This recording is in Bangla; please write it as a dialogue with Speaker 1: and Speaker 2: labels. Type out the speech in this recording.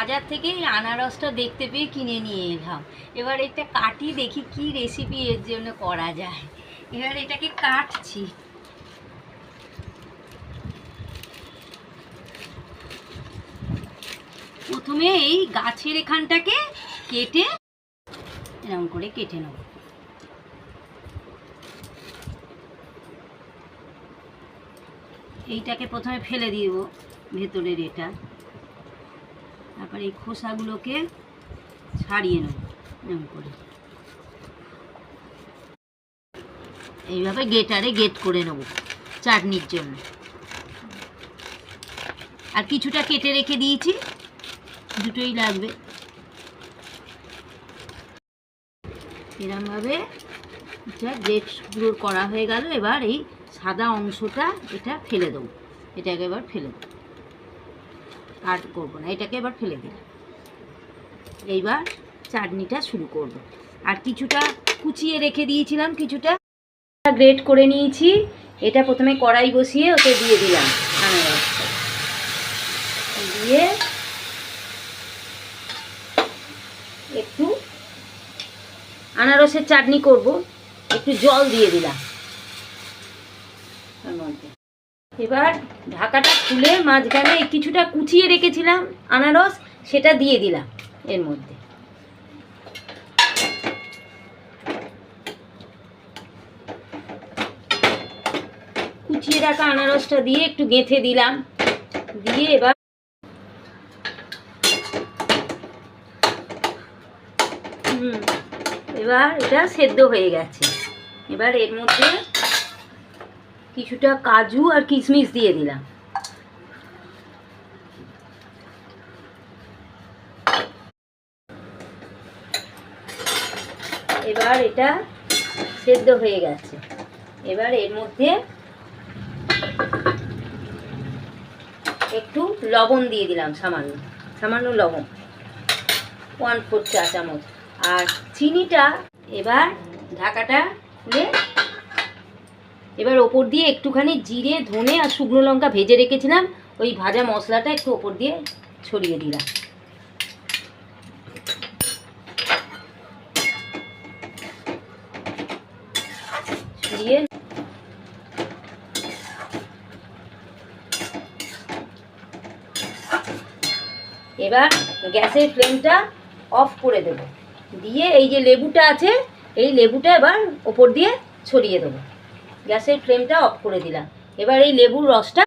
Speaker 1: বাজার থেকে আনারসটা দেখতে পেয়ে কিনে নিয়ে এলাম। এবার এটা কাটি, দেখি কি রেসিপি এর জন্য করা যায়। এবার এটাকে কাটছি। প্রথমে এই গাছের এখানটাকে কেটে এরকম করে কেটে নেব। এইটাকে প্রথমে ফেলে দিব ভেতরের এটা, তারপর এই খোসাগুলোকে ছাড়িয়ে নেব এরকম করে। এইভাবে গেটারে গেট করে নেব চাটনির জন্য। আর কিছুটা কেটে রেখে দিয়েছি, দুটোই লাগবে। এরমভাবে এটা গেট পুরো করা হয়ে গেল। এবার এই সাদা অংশটা এটা ফেলে দেবো, এটাকে এবার ফেলে দেবো, আর করবো না, এটাকে এবার ফেলে দিলাম। এইবার চাটনিটা শুরু করব। আর কিছুটা কুচিয়ে রেখে দিয়েছিলাম, কিছুটা গ্রেট করে নিয়েছি। এটা প্রথমে কড়াই বসিয়ে ওতে দিয়ে দিলাম আনারসটা, দিয়ে একটু আনারসের চাটনি করব, একটু জল দিয়ে দিলাম তার মধ্যে। এবার ঢাকাটা খুলে মাঝখানে কিছুটা কুচিয়ে রেখেছিলাম আনারস, সেটা দিয়ে দিলাম এর মধ্যে। কুচিয়ে রাখা আনারসটা দিয়ে একটু গেঁথে দিলাম, দিয়ে এবার এটা সেদ্ধ হয়ে গেছে। এবার এর মধ্যে কিছুটা কাজু আর কিশমিশ দিয়ে দিলাম। এবার এটা সেদ্ধ হয়ে গেছে। এবার এর মধ্যে একটু লবণ দিয়ে দিলাম, সামান্য সামান্য লবণ, 1/4 চা চামচ। আর চিনিটা এবার ঢাকাটা খুলে এবার ওপর দিয়ে একটুখানি জিরে, ধনে আর শুকনো লঙ্কা ভেজে রেখেছিলাম, ওই ভাজা মশলাটা একটু ওপর দিয়ে ছড়িয়ে দিলাম। ছড়িয়ে এবার গ্যাসের ফ্লেমটা অফ করে দেব, দিয়ে এই যে লেবুটা আছে এই লেবুটা এবার ওপর দিয়ে ছড়িয়ে দেবো। গ্যাসের ফ্লেমটা অফ করে দিলাম। এবার এই লেবুর রসটা